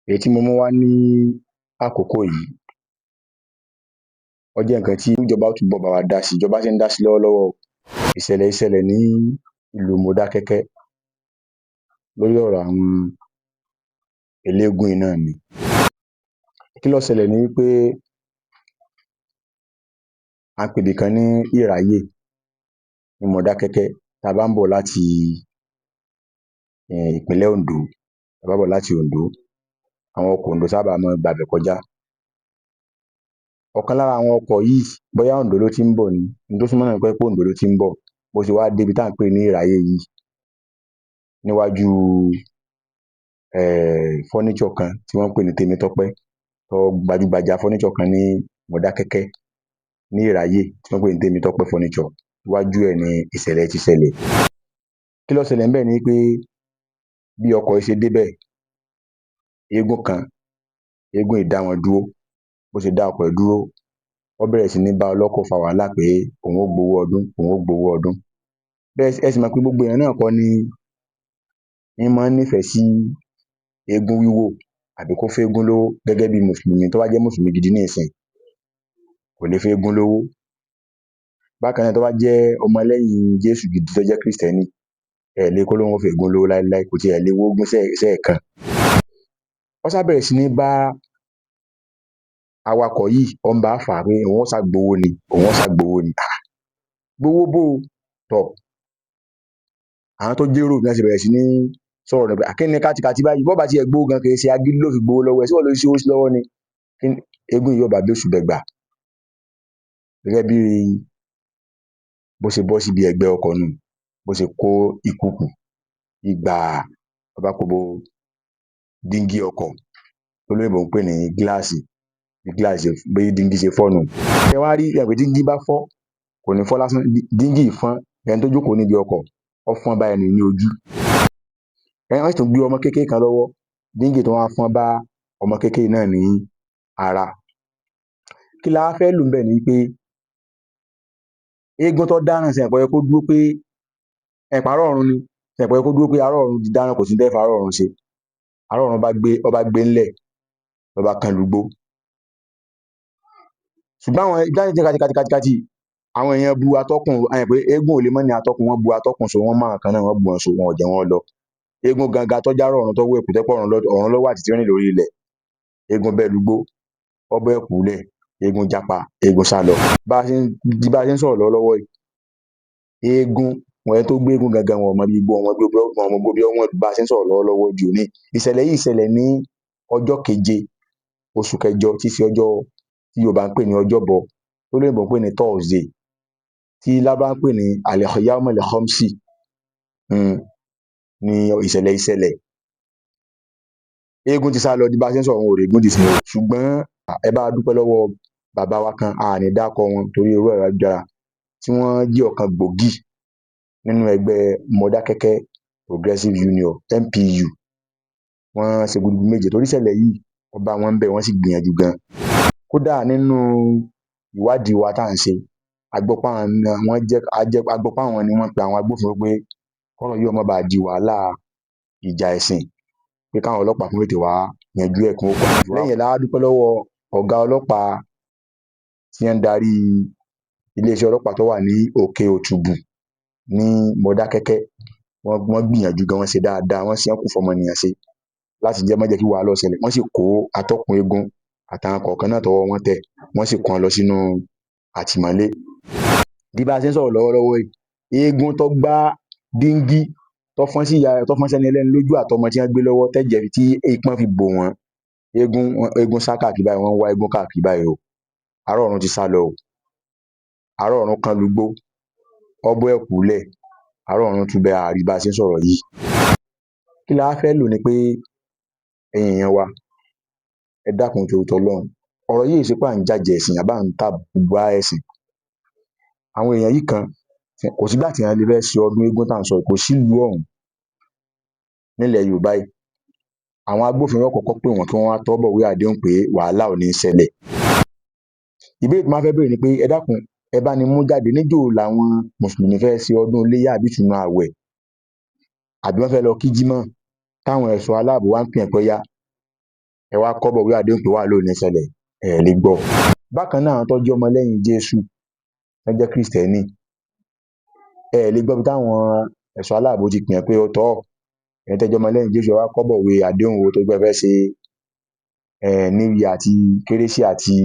Èyí tí mo mú wá ní àkókò yìí, ó jẹ́ nǹkan tí ìjọba ó túbọ̀ bá wa dá sí. Ìjọba ṣe ń dá sí lọ́wọ́lọ́wọ́ o. Ìṣẹ̀lẹ̀ yìí ṣẹlẹ̀ ní ìlú Modákẹ́kẹ́ lórí ọ̀rọ̀ àwọn eléégún yìí náà ni. Kí ló ṣẹlẹ̀ ni wípé à ń pe ibì kan ní Ìráyè ní Modákẹ́kẹ́. Tá a bá ń bọ̀ láti ìpínlẹ̀ Oǹdó, tá a bá ń bọ̀ láti Oǹdó, àwọn ọkọ̀ Oǹdó sábà máa ń gbabẹ̀ kọjá. Ọ̀kan lára àwọn ọkọ̀ yìí, bóyá Oǹdó ló ti ń bọ̀ ni, ohun tó súnmọ́ náà ni pé Oǹdó ló ti ń bọ̀, bó ṣe wá débi tá à ń pè ní Ìráyè yìí, níwájú furniture kan tí wọ́n ń pè ní Tèmítọ́pẹ́, gbajúgbajà furniture kan ní Modákẹ́kẹ́ ní Ìráyè tí wọ́n ń pè ní Tèmítọ́pẹ́ furniture, iwájú ẹ̀ ni ìṣẹ̀lẹ̀ ti ṣẹlẹ̀. Kí ló ṣẹlẹ̀ ńbẹ̀ ni pé bí ọkọ̀ yìí ṣe débẹ̀, eégún kan, eégún yìí dá wọn dúró. Bó ṣe dá ọkọ̀ yìí dúró, ó bẹ̀rẹ̀ sí ní bá ọlọ́kọ̀ fa wàhálà pé òun ó gbowó ọdún, òun ó gbowó ọdún. Ẹ sì mọ̀ pé gbogbo èèyàn náà kọ́ ni ń máa ń nífẹ̀ẹ́ sí eégún wíwò àbí kó fẹ́égún lówó. Gẹ́gẹ́ bí Mùsùlùmí, tó bá jẹ́ Mùsùlùmí gidi ní ìsìn, kò lè fẹ́égún lówó. Bákan náà, tó bá jẹ́ ọmọlẹ́yìn Jésù gidi tó jẹ́ Krìstẹ́nì, ẹ lè kó lóun ó fẹ́égún lówó láéláé, kò tiẹ̀ lè wógún sẹ́ẹ̀kan. Ó sá bẹ̀rẹ̀ sí ní bá awakọ̀ yìí, ó ń bá a fà á pé òun ó sá gbowó ni, òun ó sá gbowó ni. Gbowó bó o? Tọ̀, àwọn tó jérò bí wọ́n ṣe bẹ̀rẹ̀ sí ní sọ̀rọ̀ pé kí ni kátikàti báyìí, bó bá tiẹ̀ gbowó gan kì í ṣe agídí ló fi gbowó lọ́wọ́ ẹ̀, ṣé ìwọ ló ṣí owó sí lọ́wọ́ ni? Eégún yìí ó bá bẹ́sù bẹ́gbà, gẹ́gẹ́ bí bó ṣe bọ́ síbi ẹ̀gbẹ́ ọkọ̀ nù, bó ṣe kó ìkùùkù ìgbàà, ló bá kó bo díngí ọkọ̀ tólóyìnbó ń pè ní gíláàsì, bí díngí ṣe fọ́ nù. Ṣé wá rí, ẹ mọ̀ pé tí díngí bá fọ́, kò ní fọ́ lásán, díngí yìí fọ́n, ẹni tó jókòó níbi ọkọ̀, ó fọ́n bá ẹni ní ojú. Wọ́n sì tún gbé ọmọ kékeré kan lọ́wọ́, díngí tó wá fọ́n bá ọmọ kékeré náà ní ara. Kí la wá fẹ́ lò ńbẹ̀ ni pé eégún tó dáràn, ṣé ẹ mọ̀ pé ó yẹ kó dúró pé ará ọ̀run ni, ṣé ẹ mọ̀ pé ó yẹ kó dúró pé ará ọ̀run ti dáràn, kò sí ní tẹ́ ẹ fi ará ọ̀run ṣe. Ará ọ̀run bá gbé ńlẹ̀, ló bá kan lùgbó. Ṣùgbọ́n àwọn kátikàti, àwọn èèyàn bu atọ́kùn, ẹ mọ̀ pé eégún ò lè má ní atọ́kùn, wọ́n bu atọ́kùn so, wọ́n mú àwọn kan náà, wọ́n bù wọ́n so, wọn ò jẹ́ wọ́n lọ. Eégún gangan tó járá ọ̀run tó wọ ẹ̀kú, tó jẹ́ pé ọ̀run ló wà títí rìn lórí ilẹ̀, eégún bẹ́ lùgbó, ó bọ́ ẹ̀kú lẹ̀, eégún jápa, eégún sálọ. Bá a ṣe ń sọ̀rọ̀ lọ́wọ́lọ́wọ́ yìí, eégún, ẹni tó gbé eégún gangan, wọn ò mọ bí bá a ṣe ń sọ̀rọ̀ lọ́wọ́lọ́wọ́ di òní. Ìṣẹ̀lẹ̀ yìí ṣẹlẹ̀ ní ọjọ́ 7 oṣù kẹjọ, tí í ṣe ọjọ́ tí Yorùbá ń pè ní ọjọ́bọ, tólóyìnbó ń pè ní Thursday, tí Lárúbáwá ń pè ní al-yawmul khamsi, ni ìṣẹ̀lẹ̀ yìí ṣẹlẹ̀. Eégún ti sálọ, di bá a ṣe ń sọ̀rọ̀, wọn ò rí eégún dìsinyìí o. Ṣùgbọ́n ẹ bá wa dúpẹ́ lọ́wọ́ bàbá wa kan, a ní dárúkọ wọn torí orí ẹ̀rọ ayélujára, tí wọ́n jẹ́ ọ̀kan gbòógì nínú ẹgbẹ́ Modákẹ́kẹ́ Progressive Union MPU. Wọ́n ṣe gudugudu méje torí ìṣẹ̀lẹ̀ yìí, ó bá wọn ńbẹ̀, wọ́n sì gbìyànjú gan. Kódà nínú ìwádìí wa tá à ń ṣe, a gbọ́ pé àwọn ni wọ́n pe àwọn agbófinró pé kọ́rọ̀ yìí ó má baà di wàhálà ìjà ẹ̀sìn, pé káwọn ọlọ́pàá kí wọ́n tètè wá yanjú ẹ̀, kí wọ́n kọ́. Lẹ́yìn ẹ̀ la wá dúpẹ́ lọ́wọ́ ọ̀gá ọlọ́pàá tí ń darí iléeṣẹ́ ọlọ́pàá tó wà ní Òkè Òtùbù ní Modákẹ́kẹ́. Wọ́n gbìyànjú gan, wọ́n ṣe dáadáa, wọ́n ṣe kù fọmọnìyàn ṣe láti má jẹ́ kí wàhálà ó ṣẹlẹ̀. Wọ́n sì kó atọ́kùn eégún àtàwọn kọ̀ọ̀kan náà tọ́wọ́ wọn tẹ̀, wọ́n sì kó wọn lọ sínú àtìmọ́lé. Bí bá a ṣe ń sọ̀rọ̀ lọ́wọ́lọ́wọ́ yìí, eégún tó gbá díngí, tó fọ́n sí ìyá rẹ̀, tó fọ́n sẹ́ni ẹlẹ́ni lójú, àtọmọ tí wọ́n gbé lọ́wọ́, tẹ́jẹ̀ tí ìpọ́n fi bò wọ́n. Eégún sá káàkiri báyìí, wọ́n ń wá eégún káàkiri báyìí o. Ará ọ̀run ti sálọ o. Ará ọ̀run kan lùgbó, ó bọ́ ẹ̀kú lẹ̀, ará ọ̀run tú bẹ́, a rí bá a ṣe ń sọ̀rọ̀ yìí. Kí la wá fẹ́ lò ni pé ẹ̀yin èèyàn wa, ẹ dákun torí t'Ọlọ́run, ọ̀rọ̀ yìí ṣe pé à ń jàjẹ́ ẹ̀sìn àbí à ń tàbùkù bá ẹ̀sìn. Àwọn èèyàn yìí kan, kò sígbà tí wọ́n lè fẹ́ ṣe ọdún eégún tá à ń sọ yìí, kò sílùú ọ̀hún nílẹ̀ Yorùbá yìí. Àwọn agbófinró kọ́kọ́ pè wọ́n kí wọ́n wá tọwọ́ bọ̀wé àdéhùn pé wàhálà ò ní ṣẹlẹ̀. Ìbéèrè tí mo fẹ́ béèrè ni pé ẹ dákun, ẹ bá ní mú jáde, níjọ́ wo làwọn Mùsùlùmí fẹ́ ṣe ọdún iléyá àbí ìtúnu ààwẹ̀, àbí wọ́n fẹ́ lọ kí jímọ̀, táwọn ẹ̀ṣọ́ aláàbò wá ń pè wọ́n pé ó yá, ẹ wá kọ́bọ̀ wí àdéhùn pé wà lónìí ṣẹlẹ̀ ẹ lè gbọ́. Bákan náà àwọn tó jẹ́ ọmọlẹ́yìn Jésù tó jẹ́ Kristẹni ẹ lè gbọ́ bí táwọn ẹ̀ṣọ́ aláàbò ti pìyàn pé ó tọ́ ẹ̀yin tẹ́jọ́ ọmọlẹ́yìn Jésù ẹ wá kọ́bọ̀ wí àdéhùn wo tó gbẹ́ fẹ́ ṣe New Year àti kérésì àti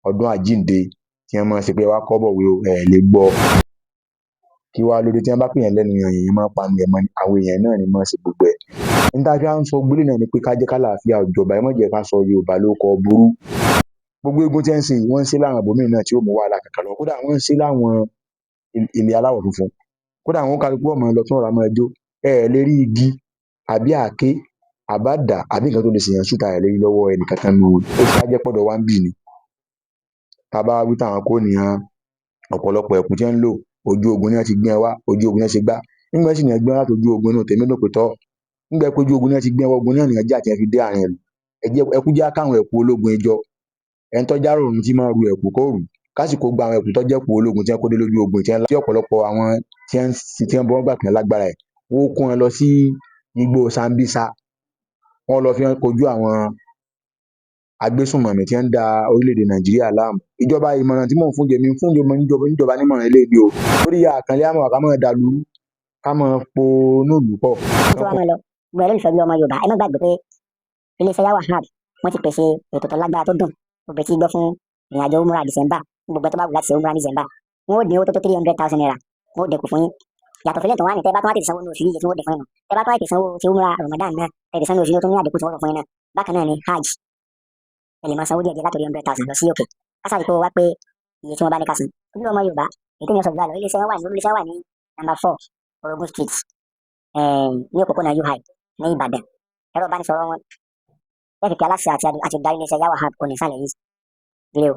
ọdún àjíǹde tí wọ́n máa ṣe pé ẹ wá kọ́bọ̀ wí ẹ lè gbọ́. Kí wá lóde tí wọ́n bá pèyàn lẹ́nu èèyàn máa panu ẹ̀ mọ́ ni àwọn èèyàn náà ni máa ṣe gbogbo ẹ̀. Níta fi à ń sọ gbólé náà ni pé ká jẹ́ kálàáfíà jọba ẹ má jẹ́ ká sọ Yorùbá lórúkọ burú. Gbogbo eégún tí wọ́n ń ṣe yìí wọ́n ń ṣe láwọn ibòmíì náà tí ó mú wàhálà kankan lọ kódà wọ́n ń ṣe láwọn ilẹ̀ aláwọ̀ funfun kódà àwọn kálukú ọmọ lọ tún ọ̀rọ̀ àmọ́ ẹjọ́ ẹ lè rí igi àbí àáké àbádà àbí nǹkan tó lè ṣèyàn ṣùtà ẹ lè rí lọ́wọ́ ẹnìkankan nù ó ṣe á jẹ́ pọ̀dọ̀ wá ń bì ni. Tá a bá wí táwọn kò nìyàn ọ̀pọ̀lọpọ̀ ẹ̀kú tí wọ́n ń lò ojú ogun ni wọ́n ti gbé wá ojú ogun ni wọ́n ṣe gbá nígbà tí wọ́n gbé wọn láti ojú ogun inú tèmi dùn pé tọ́ nígbà pé ojú ogun ni wọ́n ti gbé wọn ogun náà nìyẹn jà tí wọ́n fi dé àárín ìlú ẹkú já káwọn ẹ̀kú ológun ìjọ ẹni tó járò òun tí máa ru ẹ̀kú kó rù kásìkò gba àwọn ẹ̀kú tó jẹ́ ẹ̀kú ológun tí wọ́n kó dé lójú ogun tí ọ̀pọ̀lọpọ̀ àwọn tí wọ́n bọ́ gbà kàn lágbára ẹ̀ wọ́n kó wọn lọ sí igbó Sambisa wọ́n lọ fi hàn kojú àwọn agbésùnmọ̀mí tí wọ́n ń da orílẹ̀-èdè Nàìjíríà láàmú. Ìjọba ìmọ̀ràn tí mò ń fún jèmi fún níjọba nímọ̀ràn eléyìí o lórí àkànlé àmọ̀ ká máa dàlú ká máa po núùlù pọ̀. Tó wá máa lọ gbọ́ ẹlẹ́nìfẹ́ bí ọmọ Yorùbá ẹ má gbàgbé pé iléeṣẹ́ Yawahab wọ́n ti pèsè ètò tó lágbára tó dùn gbogbo tí gbọ́ fún ìrìnàjò umrah December gbogbo tó bá wù láti ṣe umrah December wọn ó dín owó tó tó 300,000 naira wọn ó dẹkù fún yín yàtọ̀ sílẹ̀ tó wá ní tẹ́ bá tó wá tètè sanwó ní oṣù yìí tí wọ́n dẹ̀ fún yín nù tẹ́ bá tó wá tètè sanwó ti umrah Ramadan náà tètè sanwó oṣù yìí tó ní àdínkù tí wọ́n lọ fún yín náà bákan náà ni hajj ẹ lè máa sanwó díẹ̀ láti 300,000 lọ sí òkè kásáré pé wá pé iye tí wọ́n bá ní ká san ojú ọmọ Yorùbá èyí tó ní ọ̀sọ̀ gbà lọ iléeṣẹ́ wà ní number 4 Orogun Street ní òpópónà UI ní Ìbàdàn ẹ̀rọ ìbánisọ̀rọ̀ wọn ẹ fi kí aláṣẹ àti ìdarí iléeṣẹ́ Yawahab kò ní sálẹ̀ yìí ire o.